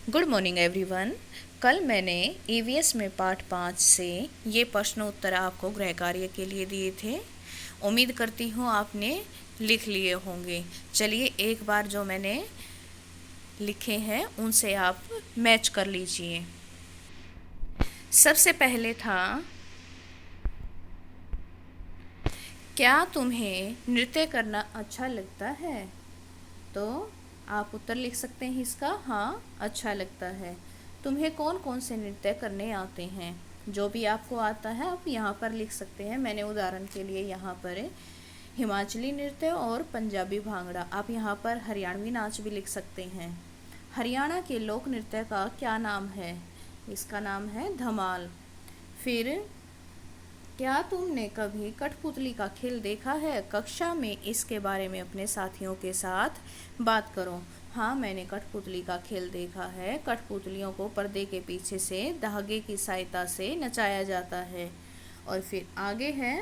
Good morning everyone. कल मैंने EVS में पार्ट 5 से ये प्रश्न उत्तर आपको गृह कार्य के लिए दिए थे। उम्मीद करती हूँ आपने लिख लिए होंगे। चलिए एक बार जो मैंने लिखे हैं उनसे आप मैच कर लीजिए। सबसे पहले था, क्या तुम्हें नृत्य करना अच्छा लगता है? तो आप उत्तर लिख सकते हैं इसका, हाँ अच्छा लगता है। तुम्हें कौन कौन से नृत्य करने आते हैं? जो भी आपको आता है आप यहाँ पर लिख सकते हैं। मैंने उदाहरण के लिए यहाँ पर हिमाचली नृत्य और पंजाबी भांगड़ा, आप यहाँ पर हरियाणवी नाच भी लिख सकते हैं। हरियाणा के लोक नृत्य का क्या नाम है? इसका नाम है धमाल। फिर, क्या तुमने कभी कठपुतली का खेल देखा है? कक्षा में इसके बारे में अपने साथियों के साथ बात करो। हाँ, मैंने कठपुतली का खेल देखा है। कठपुतलियों को पर्दे के पीछे से धागे की सहायता से नचाया जाता है। और फिर आगे है,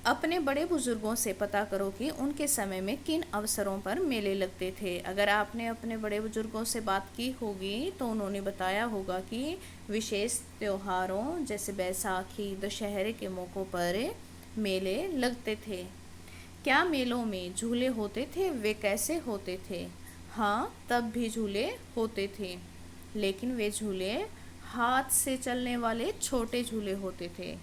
अपने बड़े बुजुर्गों से पता करो कि उनके समय में किन अवसरों पर मेले लगते थे। अगर आपने अपने बड़े बुजुर्गों से बात की होगी तो उन्होंने बताया होगा कि विशेष त्योहारों जैसे बैसाखी, दशहरे के मौक़ों पर मेले लगते थे। क्या मेलों में झूले होते थे? वे कैसे होते थे? हाँ, तब भी झूले होते थे, लेकिन वे झूले हाथ से चलने वाले छोटे झूले होते थे।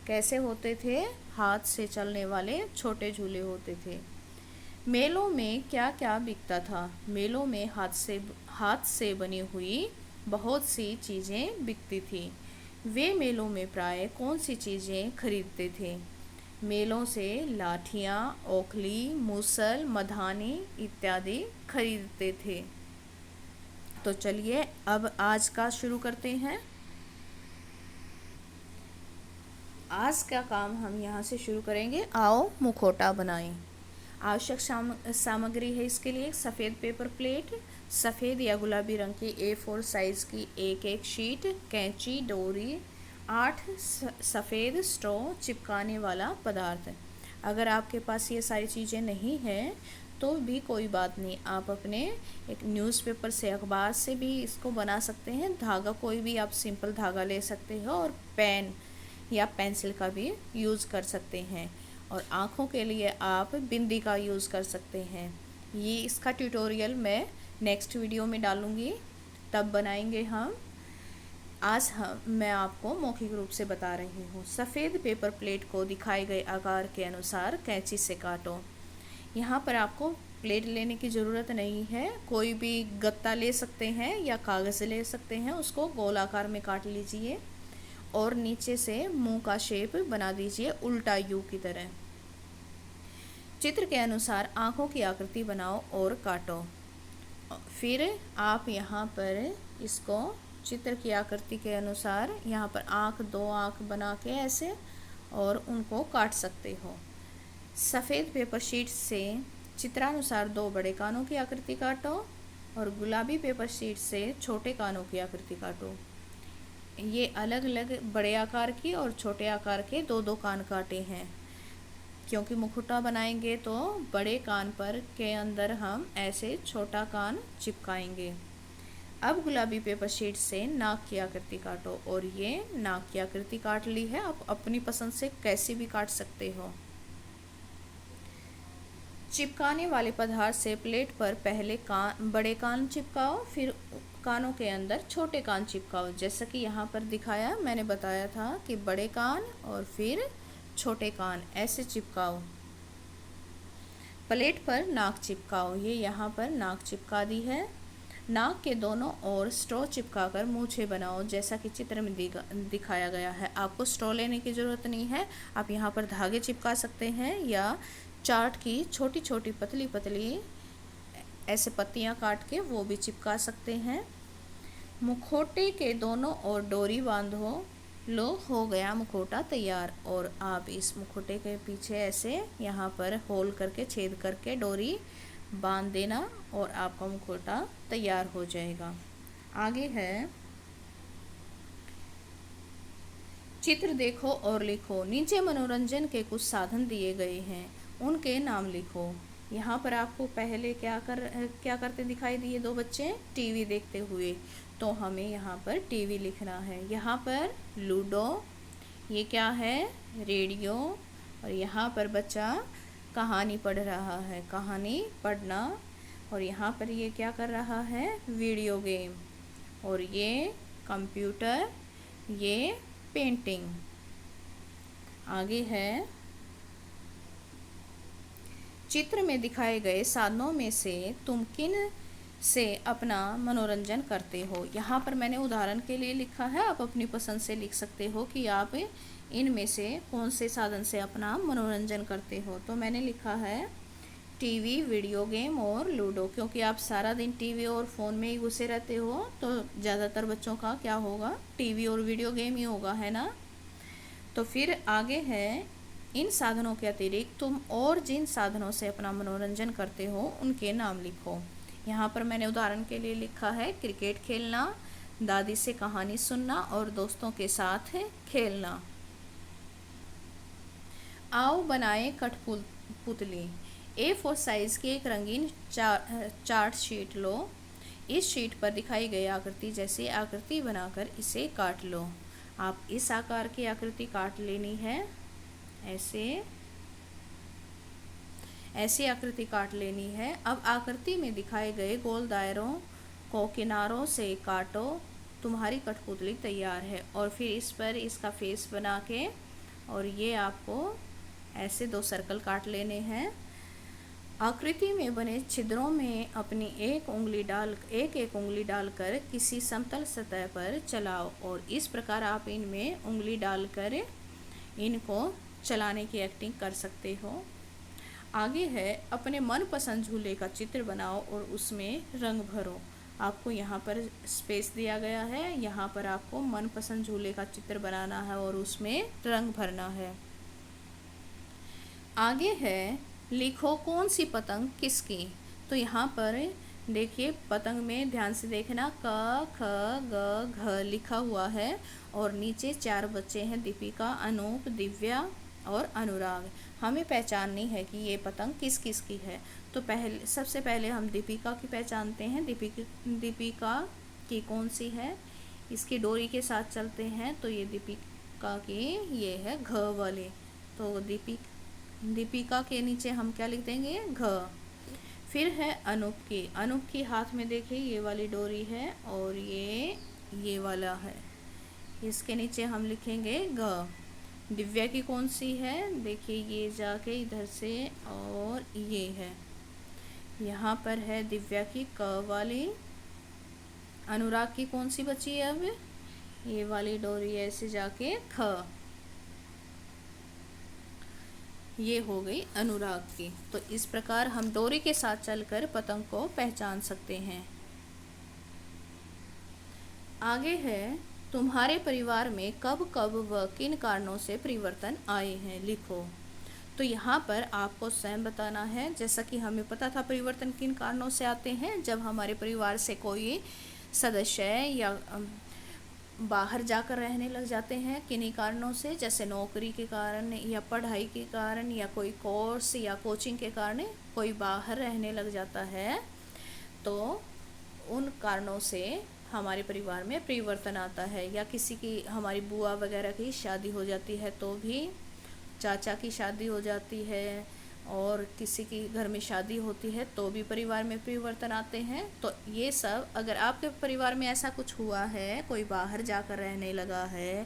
कैसे होते थे? हाथ से चलने वाले छोटे झूले होते थे। मेलों में क्या क्या बिकता था? मेलों में हाथ से बनी हुई बहुत सी चीज़ें बिकती थी। वे मेलों में प्राय कौन सी चीज़ें खरीदते थे? मेलों से लाठियाँ, ओखली, मूसल, मधानी इत्यादि खरीदते थे। तो चलिए अब आज का शुरू करते हैं। आज का काम हम यहाँ से शुरू करेंगे। आओ मुखौटा बनाएं। आवश्यक सामग्री है इसके लिए: सफ़ेद पेपर प्लेट, सफ़ेद या गुलाबी रंग की A4 साइज़ की एक शीट, कैंची, डोरी, 8 सफ़ेद स्ट्रॉ चिपकाने वाला पदार्थ। अगर आपके पास ये सारी चीज़ें नहीं हैं तो भी कोई बात नहीं, आप अपने एक न्यूज़पेपर से, अखबार से भी इसको बना सकते हैं। धागा कोई भी आप सिंपल धागा ले सकते हो और पेन या पेंसिल का भी यूज़ कर सकते हैं। और आँखों के लिए आप बिंदी का यूज़ कर सकते हैं। ये इसका ट्यूटोरियल मैं नेक्स्ट वीडियो में डालूँगी, तब बनाएंगे हम। आज मैं आपको मौखिक रूप से बता रही हूँ। सफ़ेद पेपर प्लेट को दिखाए गए आकार के अनुसार कैंची से काटो। यहाँ पर आपको प्लेट लेने की ज़रूरत नहीं है, कोई भी गत्ता ले सकते हैं या कागज़ ले सकते हैं। उसको गोल आकार में काट लीजिए और नीचे से मुंह का शेप बना दीजिए उल्टा यू की तरह। चित्र के अनुसार आँखों की आकृति बनाओ और काटो। फिर आप यहाँ पर इसको चित्र की आकृति के अनुसार यहाँ पर दो आँख बना के ऐसे और उनको काट सकते हो। सफ़ेद पेपर शीट से चित्रानुसार 2 बड़े कानों की आकृति काटो और गुलाबी पेपर शीट से छोटे कानों की आकृति काटो। ये अलग अलग बड़े आकार की और छोटे आकार के 2-2 कान काटे हैं, क्योंकि मुखौटा बनाएंगे तो बड़े कान पर के अंदर हम ऐसे छोटा कान चिपकाएंगे। अब गुलाबी पेपर शीट से नाक की आकृति काटो और ये नाक की आकृति काट ली है। आप अपनी पसंद से कैसी भी काट सकते हो। चिपकाने वाले पदार्थ से प्लेट पर पहले बड़े कान चिपकाओ, फिर कानों के अंदर छोटे कान चिपकाओ। जैसा कि यहाँ पर दिखाया, मैंने बताया था कि बड़े कान और फिर छोटे कान ऐसे चिपकाओ। प्लेट पर नाक चिपकाओ। ये यहाँ पर नाक चिपका दी है। नाक के दोनों ओर स्ट्रॉ चिपकाकर मूछें बनाओ, जैसा कि चित्र में दिखाया गया है। आपको स्ट्रॉ लेने की ज़रूरत नहीं है, आप यहाँ पर धागे चिपका सकते हैं या चार्ट की छोटी छोटी पतली पतली ऐसे पत्तियाँ काट के वो भी चिपका सकते हैं। मुखौटे के दोनों ओर डोरी बांधो। लो, हो गया मुखौटा तैयार। और आप इस मुखौटे के पीछे ऐसे यहाँ पर होल करके, छेद करके डोरी बांध देना और आपका मुखौटा तैयार हो जाएगा। आगे है, चित्र देखो और लिखो। नीचे मनोरंजन के कुछ साधन दिए गए हैं, उनके नाम लिखो। यहाँ पर आपको पहले क्या करते दिखाई दिए दो बच्चे, टीवी देखते हुए, तो हमें यहाँ पर टीवी लिखना है। यहाँ पर लूडो, ये क्या है, रेडियो, और यहाँ पर बच्चा कहानी पढ़ रहा है, कहानी पढ़ना, और यहाँ पर ये क्या कर रहा है, वीडियो गेम, और ये कंप्यूटर, ये पेंटिंग। आगे है, चित्र में दिखाए गए साधनों में से तुम किन से अपना मनोरंजन करते हो। यहाँ पर मैंने उदाहरण के लिए लिखा है, आप अपनी पसंद से लिख सकते हो कि आप इनमें से कौन से साधन से अपना मनोरंजन करते हो। तो मैंने लिखा है टीवी, वीडियो गेम और लूडो, क्योंकि आप सारा दिन टीवी और फ़ोन में ही घुसे रहते हो, तो ज़्यादातर बच्चों का क्या होगा, टीवी और वीडियो गेम ही होगा, है ना। तो फिर आगे है, इन साधनों के अतिरिक्त तुम और जिन साधनों से अपना मनोरंजन करते हो उनके नाम लिखो। यहाँ पर मैंने उदाहरण के लिए लिखा है क्रिकेट खेलना, दादी से कहानी सुनना और दोस्तों के साथ खेलना। आओ बनाए कठपुतली। A4 साइज़ की एक रंगीन चार्ट शीट लो। इस शीट पर दिखाई गई आकृति जैसी आकृति बनाकर इसे काट लो। आप इस आकार की आकृति काट लेनी है, ऐसी आकृति काट लेनी है। अब आकृति में दिखाए गए गोल दायरों को किनारों से काटो, तुम्हारी कठपुतली तैयार है। और फिर इस पर इसका फेस बना के, और ये आपको ऐसे 2 सर्कल काट लेने हैं। आकृति में बने छिद्रों में अपनी एक एक उंगली डालकर किसी समतल सतह पर चलाओ, और इस प्रकार आप इनमें उंगली डालकर इनको चलाने की एक्टिंग कर सकते हो। आगे है, अपने मनपसंद झूले का चित्र बनाओ और उसमें रंग भरो। आपको यहाँ पर स्पेस दिया गया है, यहाँ पर आपको मनपसंद झूले का चित्र बनाना है और उसमें रंग भरना है। आगे है, लिखो कौन सी पतंग किसकी। तो यहाँ पर देखिए, पतंग में ध्यान से देखना, क ख ग घ लिखा हुआ है, और नीचे 4 बच्चे हैं, दीपिका, अनूप, दिव्या और अनुराग। हमें पहचाननी है कि ये पतंग किस किस की है। तो सबसे पहले हम दीपिका की पहचानते हैं। दीपिका की कौन सी है, इसकी डोरी के साथ चलते हैं, तो ये दीपिका की ये है घ वाले। तो दीपिका के नीचे हम क्या लिख देंगे, घ। फिर है अनूप की हाथ में देखिए ये वाली डोरी है, और ये वाला है, इसके नीचे हम लिखेंगे ग। दिव्या की कौन सी है, देखिए ये जाके इधर से, और ये है, यहाँ पर है दिव्या की क वाली। अनुराग की कौन सी बची है, अब ये वाली डोरी ऐसे जाके ख, ये हो गई अनुराग की। तो इस प्रकार हम डोरी के साथ चलकर पतंग को पहचान सकते हैं। आगे है, तुम्हारे परिवार में कब कब व किन कारणों से परिवर्तन आए हैं, लिखो। तो यहाँ पर आपको स्वयं बताना है। जैसा कि हमें पता था परिवर्तन किन कारणों से आते हैं, जब हमारे परिवार से कोई सदस्य या बाहर जाकर रहने लग जाते हैं, किन्हीं कारणों से, जैसे नौकरी के कारण या पढ़ाई के कारण या कोई कोर्स या कोचिंग के कारण कोई बाहर रहने लग जाता है, तो उन कारणों से हमारे परिवार में परिवर्तन आता है। या किसी की, हमारी बुआ वगैरह की शादी हो जाती है तो भी, चाचा की शादी हो जाती है, और किसी की घर में शादी होती है तो भी परिवार में परिवर्तन आते हैं। तो ये सब, अगर आपके परिवार में ऐसा कुछ हुआ है, कोई बाहर जाकर रहने लगा है,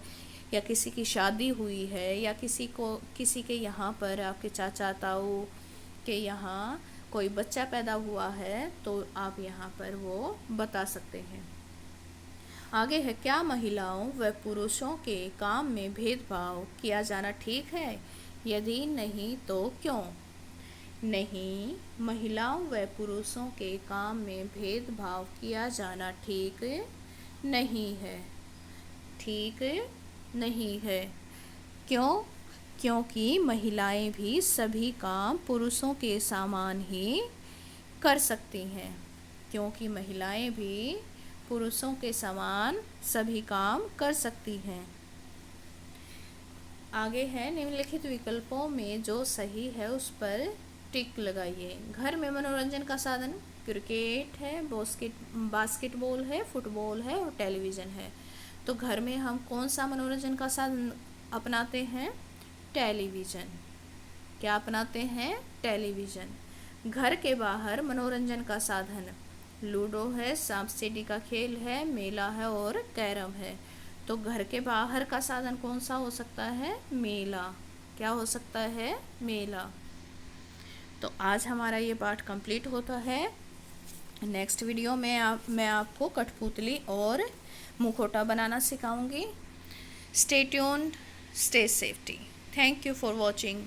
या किसी की शादी हुई है, या किसी के यहाँ पर आपके चाचा ताऊ के यहाँ कोई बच्चा पैदा हुआ है, तो आप यहाँ पर वो बता सकते हैं। आगे है, क्या महिलाओं व पुरुषों के काम में भेदभाव किया जाना ठीक है, यदि नहीं तो क्यों। नहीं, महिलाओं व पुरुषों के काम में भेदभाव किया जाना ठीक नहीं है, ठीक नहीं है। क्यों, क्योंकि महिलाएं भी सभी काम पुरुषों के समान ही कर सकती हैं, क्योंकि महिलाएं भी पुरुषों के समान सभी काम कर सकती हैं। आगे है, निम्नलिखित विकल्पों में जो सही है उस पर टिक लगाइए। घर में मनोरंजन का साधन क्रिकेट है, बास्केटबॉल है, फुटबॉल है और टेलीविज़न है। तो घर में हम कौन सा मनोरंजन का साधन अपनाते हैं? टेलीविज़न। क्या अपनाते हैं? टेलीविज़न। घर के बाहर मनोरंजन का साधन लूडो है, सांप सीढ़ी का खेल है, मेला है और कैरम है। तो घर के बाहर का साधन कौन सा हो सकता है? मेला। क्या हो सकता है? मेला। तो आज हमारा ये पाठ कंप्लीट होता है। नेक्स्ट वीडियो में मैं आपको कठपुतली और मुखौटा बनाना सिखाऊंगी। Stay tuned, stay safety. Thank you for watching.